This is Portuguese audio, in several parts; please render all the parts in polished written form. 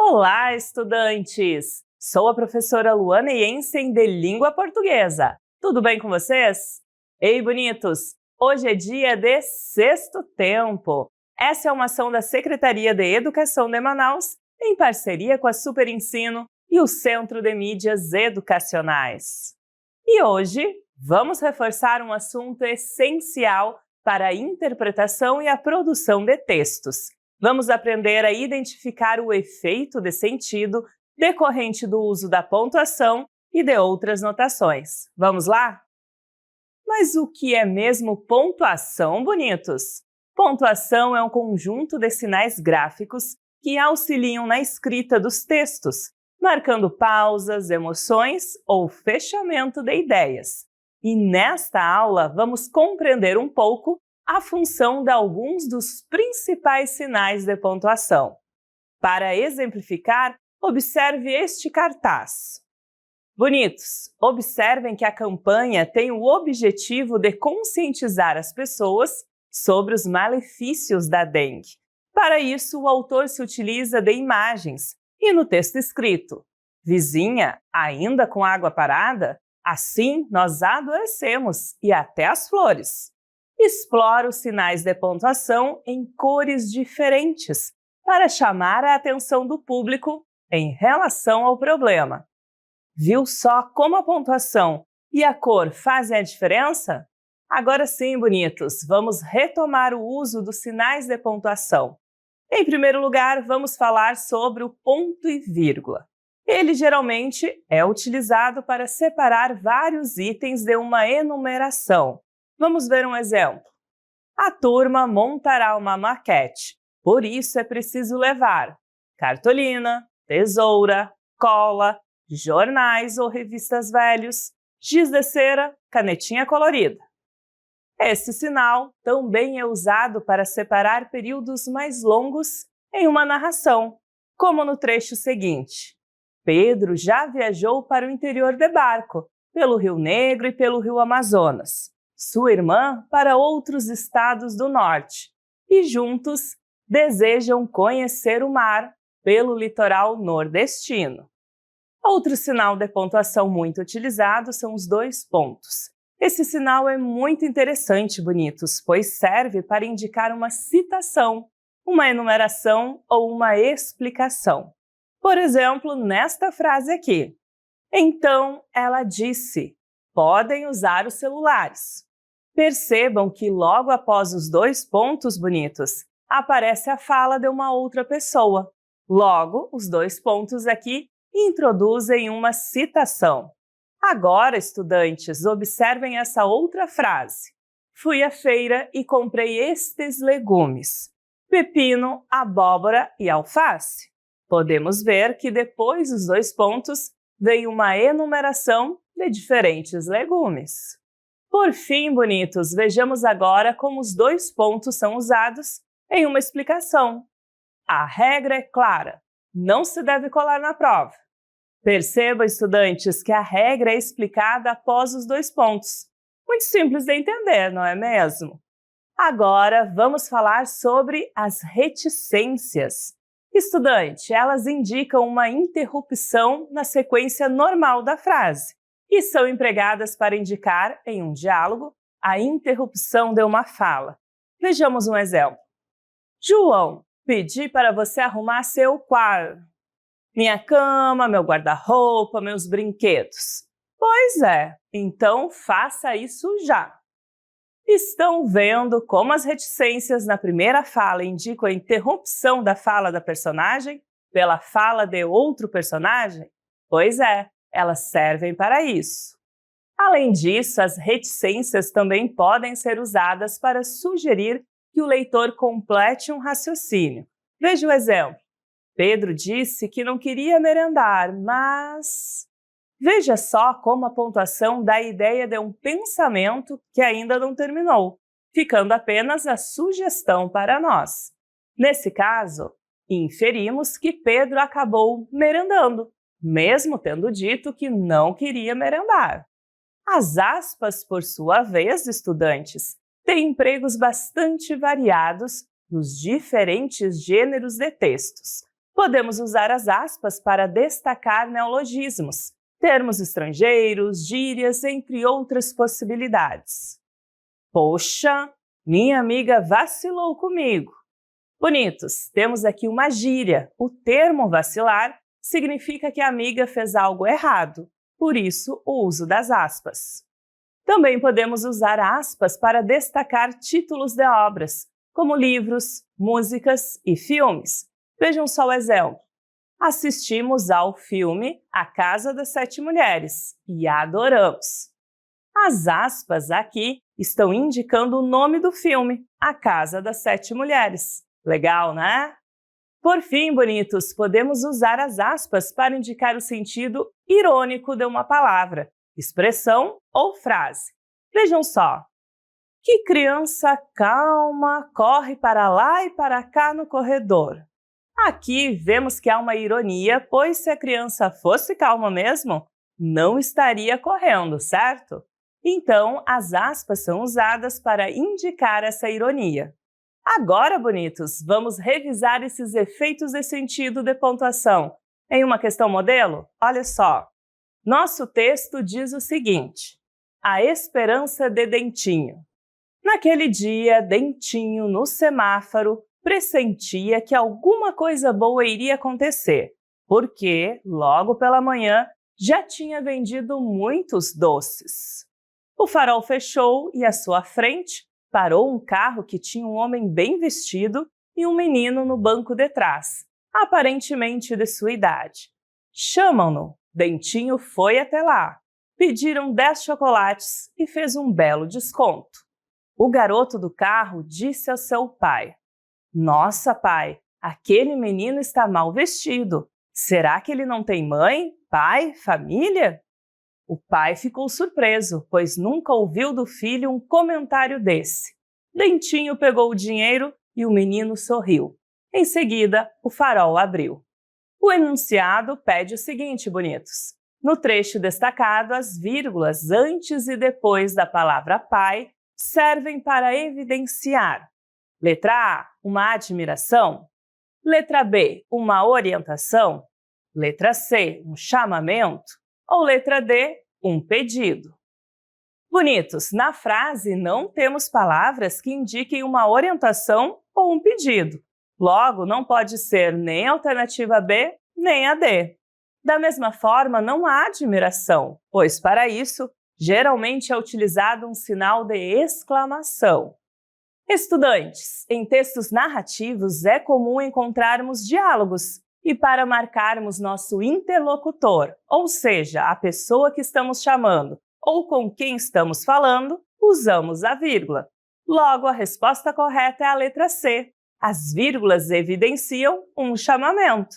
Olá, estudantes! Sou a professora Luana Jensen de Língua Portuguesa. Tudo bem com vocês? Ei, bonitos! Hoje é dia de Sexto Tempo. Essa é uma ação da Secretaria de Educação de Manaus, em parceria com a Super Ensino e o Centro de Mídias Educacionais. E hoje vamos reforçar um assunto essencial para a interpretação e a produção de textos. Vamos aprender a identificar o efeito de sentido decorrente do uso da pontuação e de outras notações. Vamos lá? Mas o que é mesmo pontuação, bonitos? Pontuação é um conjunto de sinais gráficos que auxiliam na escrita dos textos, marcando pausas, emoções ou fechamento de ideias. E nesta aula vamos compreender um pouco a função de alguns dos principais sinais de pontuação. Para exemplificar, observe este cartaz. Bonitos, observem que a campanha tem o objetivo de conscientizar as pessoas sobre os malefícios da dengue. Para isso, o autor se utiliza de imagens e no texto escrito: "Vizinha, ainda com água parada? Assim nós adoecemos e até as flores." Explora os sinais de pontuação em cores diferentes para chamar a atenção do público em relação ao problema. Viu só como a pontuação e a cor fazem a diferença? Agora sim, bonitos, vamos retomar o uso dos sinais de pontuação. Em primeiro lugar, vamos falar sobre o ponto e vírgula. Ele geralmente é utilizado para separar vários itens de uma enumeração. Vamos ver um exemplo. A turma montará uma maquete, por isso é preciso levar cartolina, tesoura, cola, jornais ou revistas velhos, giz de cera, canetinha colorida. Esse sinal também é usado para separar períodos mais longos em uma narração, como no trecho seguinte. Pedro já viajou para o interior de barco, pelo Rio Negro e pelo Rio Amazonas. Sua irmã para outros estados do norte, e juntos desejam conhecer o mar pelo litoral nordestino. Outro sinal de pontuação muito utilizado são os dois pontos. Esse sinal é muito interessante, bonitos, pois serve para indicar uma citação, uma enumeração ou uma explicação. Por exemplo, nesta frase aqui. Então, ela disse: "Podem usar os celulares." Percebam que logo após os dois pontos, bonitos, aparece a fala de uma outra pessoa. Logo, os dois pontos aqui introduzem uma citação. Agora, estudantes, observem essa outra frase. "Fui à feira e comprei estes legumes: pepino, abóbora e alface." Podemos ver que depois dos dois pontos vem uma enumeração de diferentes legumes. Por fim, bonitos, vejamos agora como os dois pontos são usados em uma explicação. A regra é clara: não se deve colar na prova. Perceba, estudantes, que a regra é explicada após os dois pontos. Muito simples de entender, não é mesmo? Agora, vamos falar sobre as reticências. Estudante, elas indicam uma interrupção na sequência normal da frase e são empregadas para indicar, em um diálogo, a interrupção de uma fala. Vejamos um exemplo. "João, pedi para você arrumar seu quarto. Minha cama, meu guarda-roupa, meus brinquedos." Pois é, então faça isso já. Estão vendo como as reticências na primeira fala indicam a interrupção da fala da personagem pela fala de outro personagem? Pois é, elas servem para isso. Além disso, as reticências também podem ser usadas para sugerir que o leitor complete um raciocínio. Veja o exemplo. Pedro disse que não queria merendar, mas... Veja só como a pontuação dá a ideia de um pensamento que ainda não terminou, ficando apenas a sugestão para nós. Nesse caso, inferimos que Pedro acabou merendando, mesmo tendo dito que não queria merendar. As aspas, por sua vez, estudantes, têm empregos bastante variados nos diferentes gêneros de textos. Podemos usar as aspas para destacar neologismos, termos estrangeiros, gírias, entre outras possibilidades. Poxa, minha amiga vacilou comigo. Bonitos, temos aqui uma gíria. O termo vacilar significa que a amiga fez algo errado, por isso o uso das aspas. Também podemos usar aspas para destacar títulos de obras, como livros, músicas e filmes. Vejam só o exemplo. Assistimos ao filme A Casa das Sete Mulheres e adoramos. As aspas aqui estão indicando o nome do filme, A Casa das Sete Mulheres. Legal, né? Por fim, bonitos, podemos usar as aspas para indicar o sentido irônico de uma palavra, expressão ou frase. Vejam só. Que criança calma corre para lá e para cá no corredor. Aqui vemos que há uma ironia, pois se a criança fosse calma mesmo, não estaria correndo, certo? Então, as aspas são usadas para indicar essa ironia. Agora, bonitos, vamos revisar esses efeitos de sentido de pontuação. Em uma questão modelo, olha só. Nosso texto diz o seguinte: a esperança de Dentinho. Naquele dia, Dentinho, no semáforo, pressentia que alguma coisa boa iria acontecer, porque, logo pela manhã, já tinha vendido muitos doces. O farol fechou e à sua frente parou um carro que tinha um homem bem vestido e um menino no banco de trás, aparentemente de sua idade. Chamam-no. Dentinho foi até lá. Pediram 10 chocolates e fez um belo desconto. O garoto do carro disse ao seu pai: Nossa, pai, aquele menino está mal vestido. Será que ele não tem mãe, pai, família? O pai ficou surpreso, pois nunca ouviu do filho um comentário desse. Dentinho pegou o dinheiro e o menino sorriu. Em seguida, o farol abriu. O enunciado pede o seguinte, bonitos. No trecho destacado, as vírgulas antes e depois da palavra pai servem para evidenciar. Letra A, uma admiração. Letra B, uma orientação. Letra C, um chamamento. Ou letra D, um pedido. Bonitos, na frase não temos palavras que indiquem uma orientação ou um pedido. Logo, não pode ser nem a alternativa B, nem a D. Da mesma forma, não há admiração, pois para isso, geralmente é utilizado um sinal de exclamação. Estudantes, em textos narrativos é comum encontrarmos diálogos e para marcarmos nosso interlocutor, ou seja, a pessoa que estamos chamando ou com quem estamos falando, usamos a vírgula. Logo, a resposta correta é a letra C. As vírgulas evidenciam um chamamento.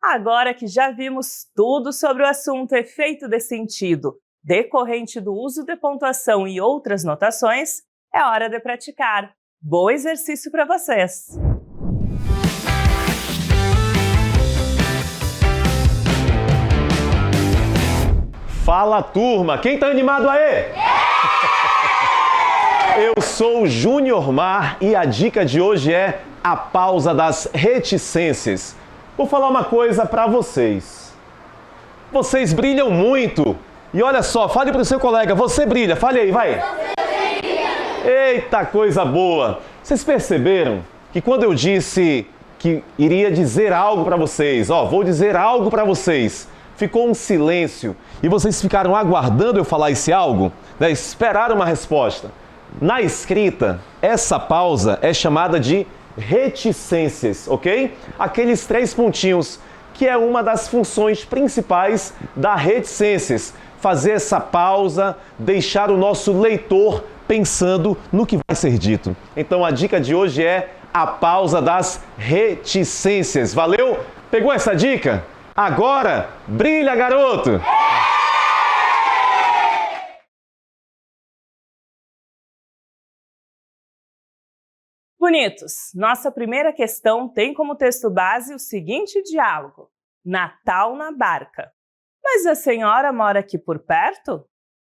Agora que já vimos tudo sobre o assunto efeito de sentido decorrente do uso de pontuação e outras notações, é hora de praticar. Bom exercício para vocês! Fala, turma! Quem tá animado aí? Eu sou o Júnior Mar e a dica de hoje é a pausa das reticências. Vou falar uma coisa para vocês. Vocês brilham muito. E olha só, fale para o seu colega, você brilha. Fale aí, vai. Você brilha. Eita, coisa boa. Vocês perceberam que quando eu disse que iria dizer algo para vocês, vou dizer algo para vocês, ficou um silêncio e vocês ficaram aguardando eu falar esse algo, né? Esperaram uma resposta. Na escrita, essa pausa é chamada de reticências, ok? Aqueles 3 pontinhos, que é uma das funções principais da reticências. Fazer essa pausa, deixar o nosso leitor pensando no que vai ser dito. Então a dica de hoje é a pausa das reticências. Valeu? Pegou essa dica? Agora, brilha, garoto! Bonitos, nossa primeira questão tem como texto base o seguinte diálogo: Natal na barca. Mas a senhora mora aqui por perto?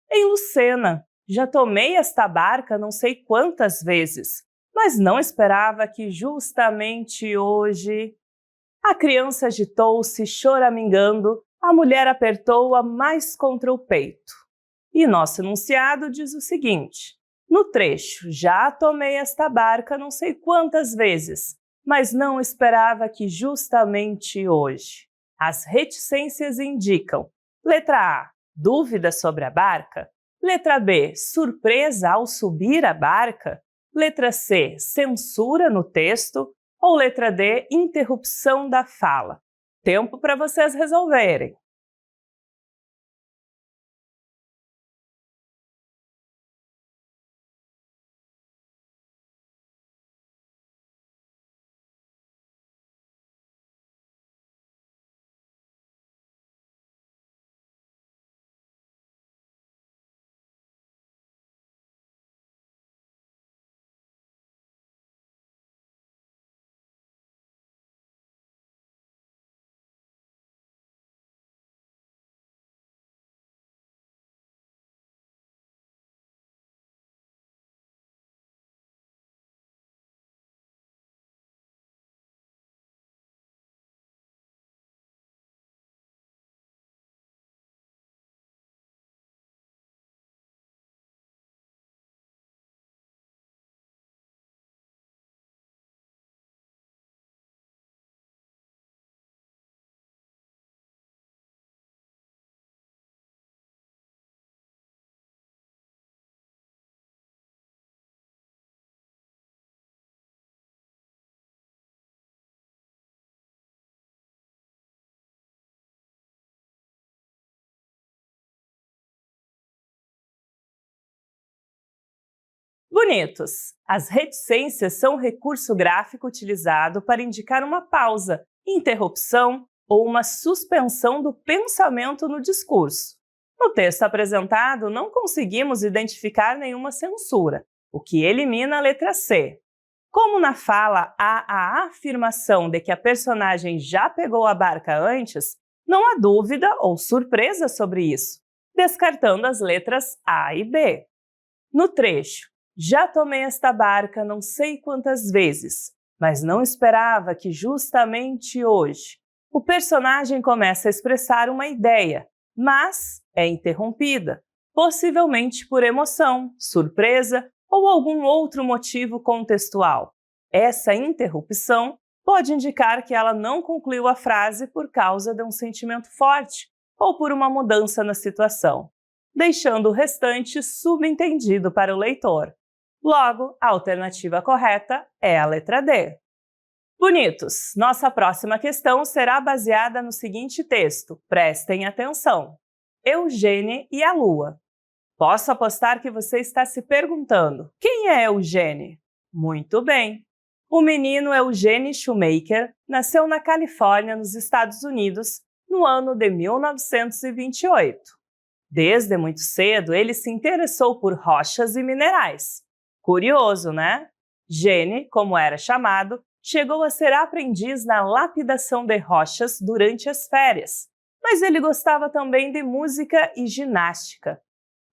Em Lucena. Já tomei esta barca não sei quantas vezes, mas não esperava que justamente hoje... A criança agitou-se, choramingando, a mulher apertou-a mais contra o peito. E nosso enunciado diz o seguinte: no trecho, já tomei esta barca não sei quantas vezes, mas não esperava que justamente hoje. As reticências indicam: letra A, dúvida sobre a barca; letra B, surpresa ao subir a barca; letra C, censura no texto; ou letra D, interrupção da fala. Tempo para vocês resolverem. Bonitos! As reticências são um recurso gráfico utilizado para indicar uma pausa, interrupção ou uma suspensão do pensamento no discurso. No texto apresentado, não conseguimos identificar nenhuma censura, o que elimina a letra C. Como na fala há a afirmação de que a personagem já pegou a barca antes, não há dúvida ou surpresa sobre isso, descartando as letras A e B. No trecho, já tomei esta barca não sei quantas vezes, mas não esperava que justamente hoje. O personagem começa a expressar uma ideia, mas é interrompida, possivelmente por emoção, surpresa ou algum outro motivo contextual. Essa interrupção pode indicar que ela não concluiu a frase por causa de um sentimento forte ou por uma mudança na situação, deixando o restante subentendido para o leitor. Logo, a alternativa correta é a letra D. Bonitos! Nossa próxima questão será baseada no seguinte texto. Prestem atenção. Eugênie e a Lua. Posso apostar que você está se perguntando: quem é Eugênie? Muito bem! O menino Eugene Shoemaker nasceu na Califórnia, nos Estados Unidos, no ano de 1928. Desde muito cedo, ele se interessou por rochas e minerais. Curioso, né? Gene, como era chamado, chegou a ser aprendiz na lapidação de rochas durante as férias, mas ele gostava também de música e ginástica.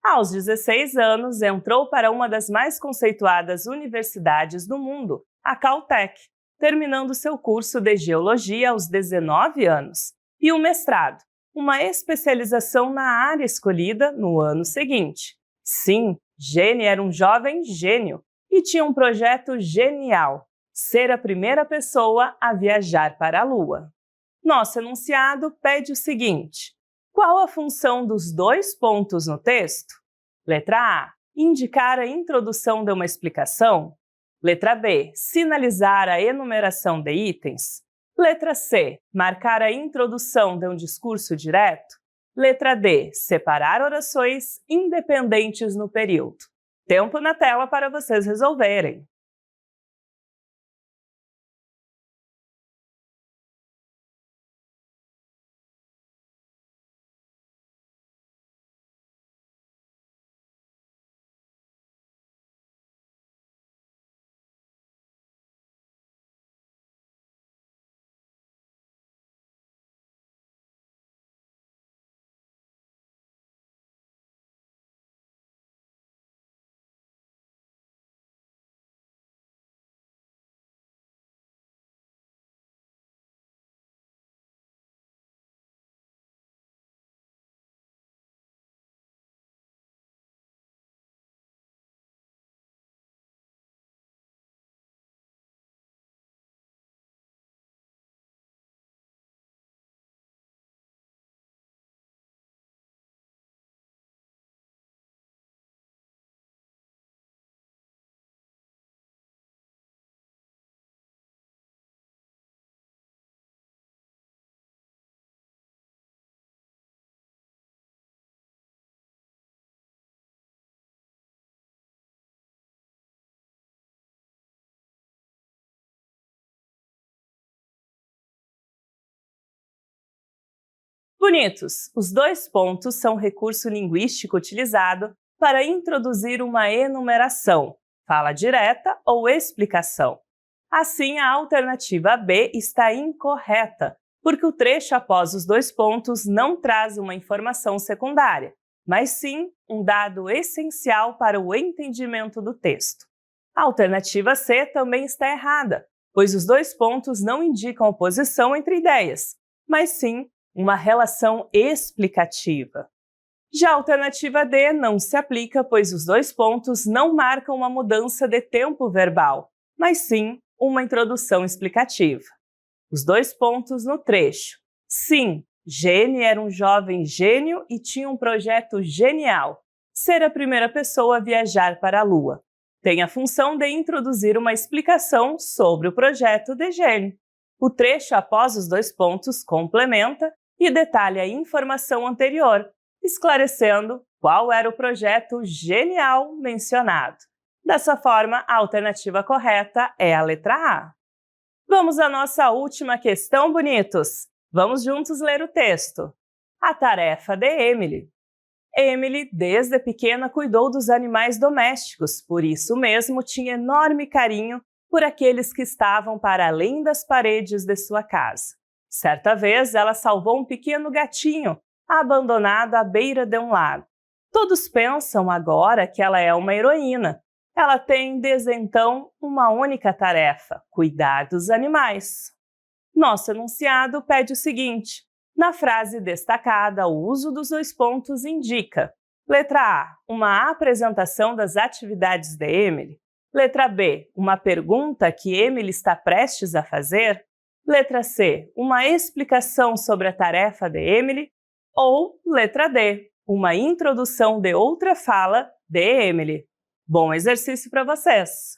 Aos 16 anos, entrou para uma das mais conceituadas universidades do mundo, a Caltech, terminando seu curso de geologia aos 19 anos, e um mestrado, uma especialização na área escolhida no ano seguinte. Sim, Gene era um jovem gênio e tinha um projeto genial: ser a primeira pessoa a viajar para a Lua. Nosso enunciado pede o seguinte: qual a função dos dois pontos no texto? Letra A, indicar a introdução de uma explicação. Letra B, sinalizar a enumeração de itens. Letra C, marcar a introdução de um discurso direto. Letra D, separar orações independentes no período. Tempo na tela para vocês resolverem. Bonitos, os 2 pontos são recurso linguístico utilizado para introduzir uma enumeração, fala direta ou explicação. Assim, a alternativa B está incorreta, porque o trecho após os 2 pontos não traz uma informação secundária, mas sim um dado essencial para o entendimento do texto. A alternativa C também está errada, pois os 2 pontos não indicam oposição entre ideias, mas sim uma relação explicativa. Já a alternativa D não se aplica, pois os 2 pontos não marcam uma mudança de tempo verbal, mas sim uma introdução explicativa. Os 2 pontos no trecho. Sim, Gene era um jovem gênio e tinha um projeto genial, ser a primeira pessoa a viajar para a Lua. Tem a função de introduzir uma explicação sobre o projeto de Gene. O trecho após os 2 pontos complementa e detalha a informação anterior, esclarecendo qual era o projeto genial mencionado. Dessa forma, a alternativa correta é a letra A. Vamos à nossa última questão, bonitos! Vamos juntos ler o texto. A tarefa de Emily. Emily, desde pequena, cuidou dos animais domésticos, por isso mesmo tinha enorme carinho por aqueles que estavam para além das paredes de sua casa. Certa vez, ela salvou um pequeno gatinho, abandonado à beira de um lago. Todos pensam agora que ela é uma heroína. Ela tem, desde então, uma única tarefa: cuidar dos animais. Nosso enunciado pede o seguinte: na frase destacada, o uso dos 2 pontos indica: letra A, uma apresentação das atividades de Emily. Letra B, uma pergunta que Emily está prestes a fazer. Letra C, uma explicação sobre a tarefa de Emily. Ou letra D, uma introdução de outra fala de Emily. Bom exercício para vocês!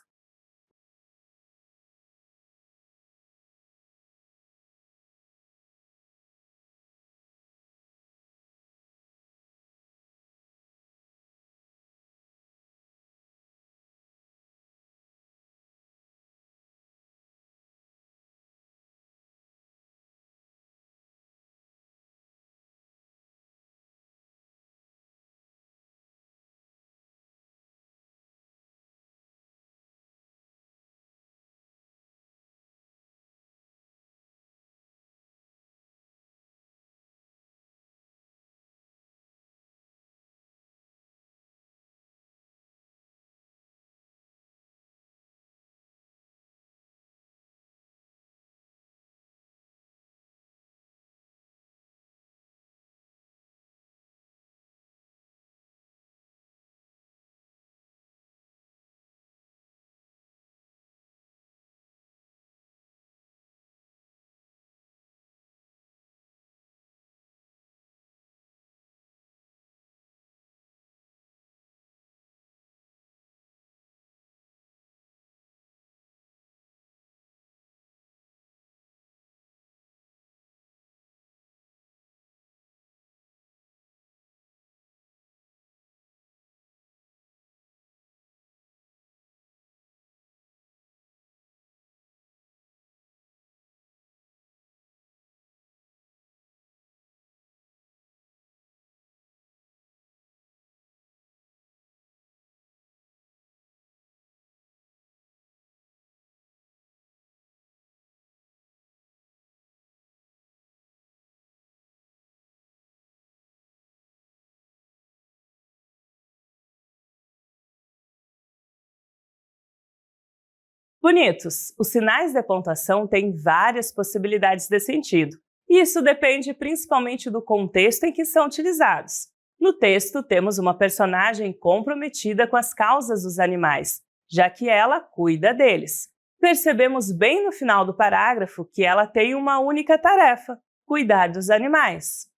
Bonitos, os sinais de pontuação têm várias possibilidades de sentido, e isso depende principalmente do contexto em que são utilizados. No texto, temos uma personagem comprometida com as causas dos animais, já que ela cuida deles. Percebemos bem no final do parágrafo que ela tem uma única tarefa: cuidar dos animais.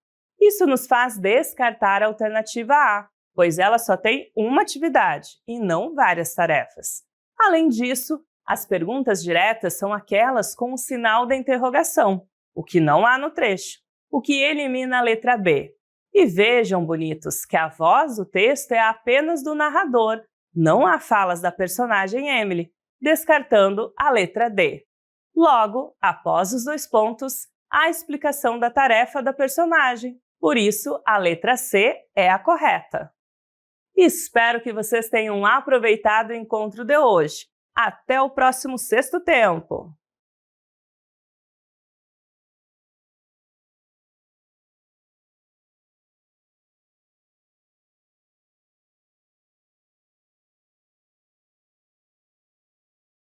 Isso nos faz descartar a alternativa A, pois ela só tem uma atividade e não várias tarefas. Além disso, as perguntas diretas são aquelas com o sinal da interrogação, o que não há no trecho, o que elimina a letra B. E vejam, bonitos, que a voz do texto é apenas do narrador, não há falas da personagem Emily, descartando a letra D. Logo, após os 2 pontos, há a explicação da tarefa da personagem, Por isso, a letra C é a correta. Espero que vocês tenham aproveitado o encontro de hoje. Até o próximo Sexto Tempo!